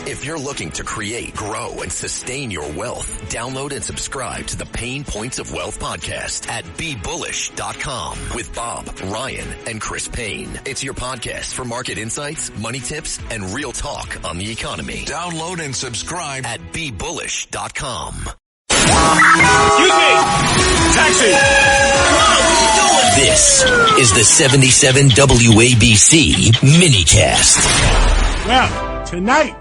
If you're looking to create, grow, and sustain your wealth, download and subscribe to the Pain Points of Wealth podcast at BeBullish.com with Bob, Ryan, and Chris Payne. It's your podcast for market insights, money tips, and real talk on the economy. Download and subscribe at BeBullish.com. Excuse me! Taxi! This is the 77 WABC minicast. Well, tonight,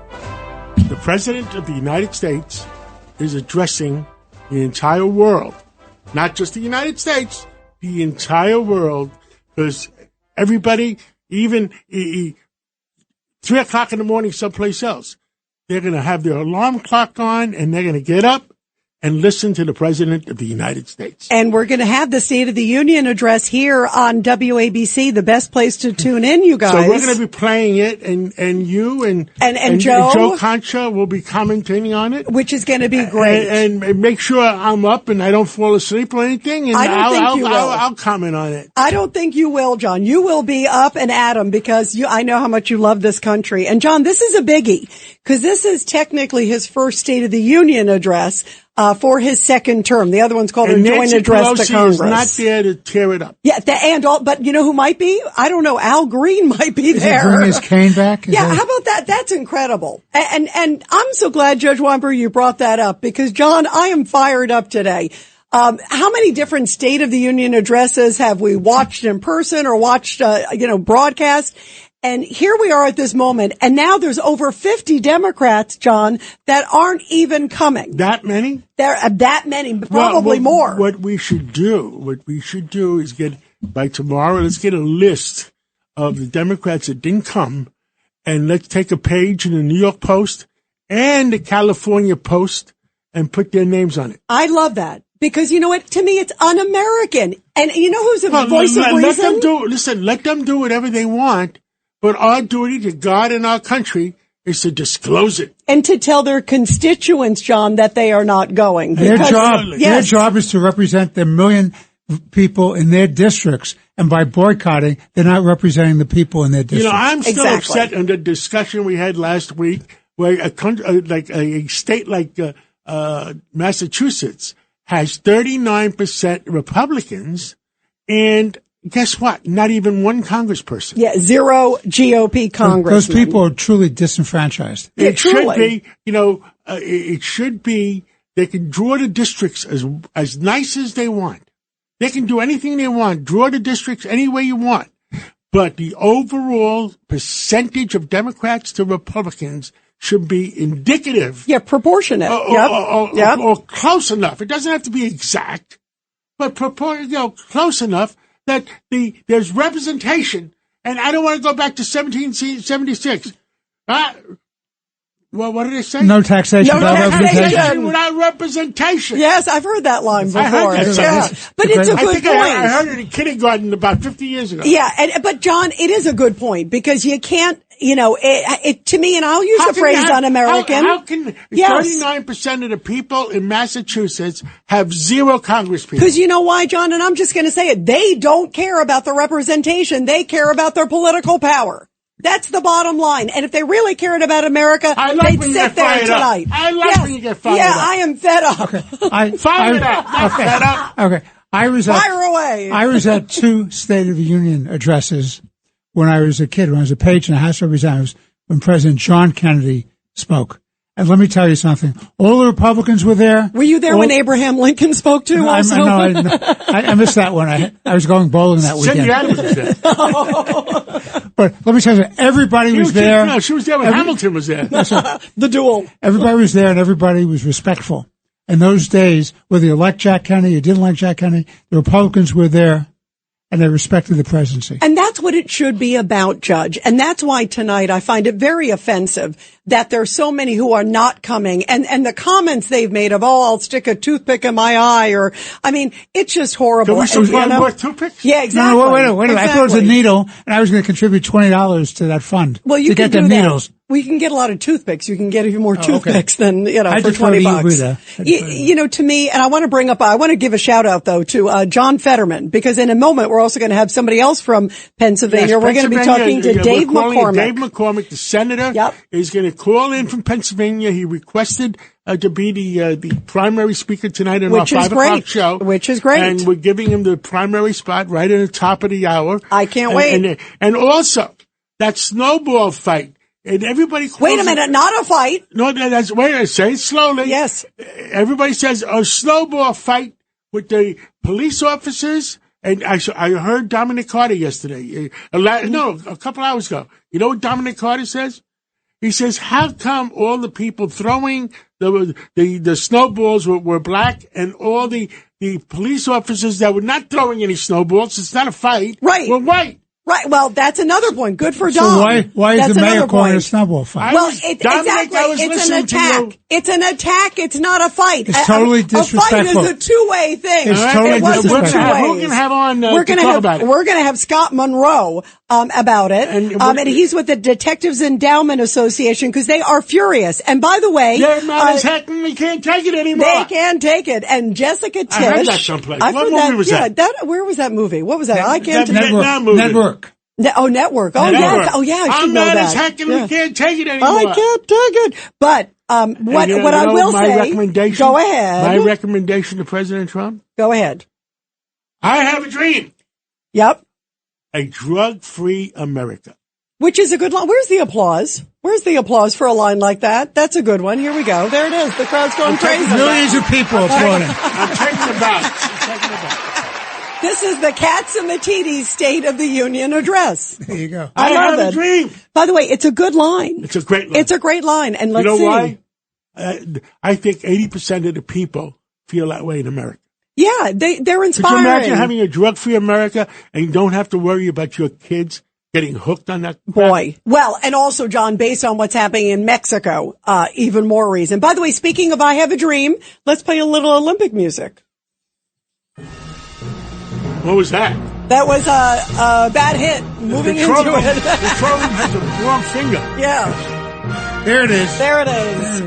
the President of the United States is addressing the entire world. Not just the United States, the entire world. Because everybody, even 3 o'clock in the morning someplace else, they're going to have their alarm clock on and they're going to get up and listen to the President of the United States. And we're going to have the State of the Union address here on WABC, the best place to tune in, you guys. So we're going to be playing it, and you and Joe Concha will be commenting on it. Which is going to be great. And make sure I'm up and I don't fall asleep or anything, and I'll comment on it. I don't think you will, John. You will be up and at 'em because I know how much you love this country. And John, this is a biggie because this is technically his first State of the Union address. For his second term. The other one's called a joint address to Congress. Is not there to tear it up. Yeah, but you know who might be? I don't know. Al Green might be there. Is he bringing his cane back? How about that? That's incredible. And I'm so glad, Judge Weinberg, you brought that up because, John, I am fired up today. How many different State of the Union addresses have we watched in person or watched, broadcast? And here we are at this moment, and now there's over 50 Democrats, John, that aren't even coming. That many? There are that many, probably more. What we should do is by tomorrow, let's get a list of the Democrats that didn't come, and let's take a page in the New York Post and the California Post and put their names on it. I love that. Because you know what? To me, it's un-American. And you know who's a voice of reason? Let them do whatever they want. But our duty to God and our country is to disclose it. And to tell their constituents, John, that they are not going. Their job is to represent the million people in their districts. And by boycotting, they're not representing the people in their districts. I'm still upset on the discussion we had last week where a state like Massachusetts has 39% Republicans and guess what? Not even one congressperson. Yeah, 0 GOP congressmen. Those people are truly disenfranchised. It should be, it should be, they can draw the districts as nice as they want. They can do anything they want, draw the districts any way you want. But the overall percentage of Democrats to Republicans should be indicative. Yeah, proportionate. Or close enough. It doesn't have to be exact, but close enough that there's representation, and I don't want to go back to 1776. Well, what did they say? No taxation without representation. Without representation. Yes, I've heard that line before. But it's a good point. I heard it in kindergarten about 50 years ago. Yeah, but John, it is a good point because you can't, to me, and I'll use the phrase un-American. How can 39% of the people in Massachusetts have 0 congresspeople? Because you know why, John? And I'm just going to say it. They don't care about the representation. They care about their political power. That's the bottom line. And if they really cared about America, they'd sit there tonight. I like when you get fired up. Yeah, I am fed up. Okay. Fired up. Fed up. Okay. Fire away. I was at 2 State of the Union addresses when I was a kid, when I was a page in the House of Representatives, when President John Kennedy spoke. And let me tell you something. All the Republicans were there. Were you there when Abraham Lincoln spoke too? Also? I missed that one. I was going bowling that weekend. Cindy Adams was there. But let me tell you, everybody was there. No, she was there when Hamilton was there. The duel. Everybody was there and everybody was respectful. In those days, whether you liked Jack Kennedy or didn't like Jack Kennedy, the Republicans were there. And they respected the presidency. And that's what it should be about, Judge. And that's why tonight I find it very offensive that there are so many who are not coming. And the comments they've made of, I'll stick a toothpick in my eye, it's just horrible. So we want more toothpicks? Yeah, exactly. No, wait a minute. I thought it was a needle, and I was going to contribute $20 to that fund. Well, you to can get do the that. Needles. We can get a lot of toothpicks. You can get even more toothpicks than, for $20. To me, and I want to give a shout out though to, John Fetterman, because in a moment we're also going to have somebody else from Pennsylvania. We're going to be talking to Dave McCormick. Dave McCormick, the senator, is going to call in from Pennsylvania. He requested to be the primary speaker tonight in our Which is 5 o'clock great. show. Which is great. And we're giving him the primary spot right at the top of the hour. I can't wait. And also, that snowball fight. And everybody calls Wait a minute, not a fight. No, that's, wait a minute, say it slowly. Yes. Everybody says a snowball fight with the police officers. And I heard Dominic Carter yesterday. A couple hours ago. You know what Dominic Carter says? He says, how come all the people throwing the snowballs were black and all the police officers that were not throwing any snowballs, it's not a fight, Right. were white? Right. Well, that's another point. Good for So Dom. why is That's the mayor another calling it a point. snowball fight? Well, Dominic, exactly. I was It's an listening to attack. you. It's an attack. It's not a fight. It's totally disrespectful. A fight is a two-way thing. It's totally it wasn't disrespectful. two We're ways. going to have on We're to gonna talk have, about it. We're going to have Scott Monroe about it. And he's with the Detectives Endowment Association because they are furious. And by the way, They're not as heck, we can't take it anymore. they can't take it. And Jessica Tisch. I heard that someplace. I've What heard movie was that? Where was that movie? What was that? I can't take it. Network. Network. Oh, Network. yes. Oh, yeah. I should I'm know not that. as heck, and Yeah. we can't take it anymore. I can't take it. But what I will my say, recommendation, go ahead. My recommendation to President Trump, Go ahead. I have a dream. Yep. A drug-free America. Which is a good line. Where's the applause? Where's the applause for a line like that? That's a good one. Here we go. There it is. The crowd's going crazy. Millions of people applauding. I'm taking it back. This is the Cats and the TD's State of the Union address. There you go. I love have it. a dream. By the way, it's a good line. It's a great line. It's a great line. And let's you know see. why? I think 80% of the people feel that way in America. Yeah, they're Could you inspiring. imagine having a drug-free America and you don't have to worry about your kids getting hooked on that crap? Boy. Well, and also, John, based on what's happening in Mexico, even more reason. By the way, speaking of I Have a Dream, let's play a little Olympic music. What was that? That was a bad hit. Moving the into trophy, it. The trophy has a wrong finger. Yeah, There it is. there it is.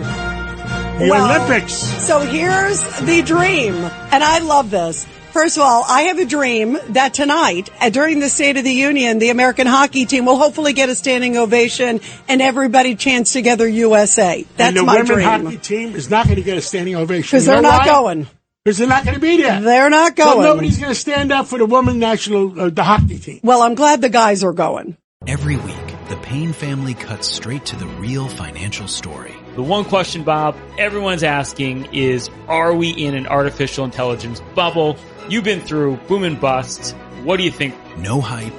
The Olympics. So here's the dream, and I love this. First of all, I have a dream that tonight, during the State of the Union, the American hockey team will hopefully get a standing ovation and everybody chants together USA. That's and my the women's dream. hockey team is not going to get a standing ovation. Because they're not going. Because they're not going to be there. They're not So going. nobody's going to stand up for the women's national, the hockey team. Well, I'm glad the guys are going. Every week, the Payne family cuts straight to the real financial story. The one question, Bob, everyone's asking is, are we in an artificial intelligence bubble? You've been through boom and bust. What do you think? No hype,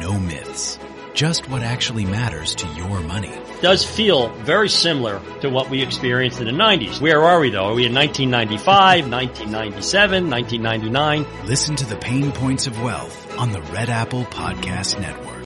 no myths. Just what actually matters to your money. Does feel very similar to what we experienced in the 90s. Where are we, though? Are we in 1995, 1997, 1999? Listen to the Pain Points of Wealth on the Red Apple Podcast Network.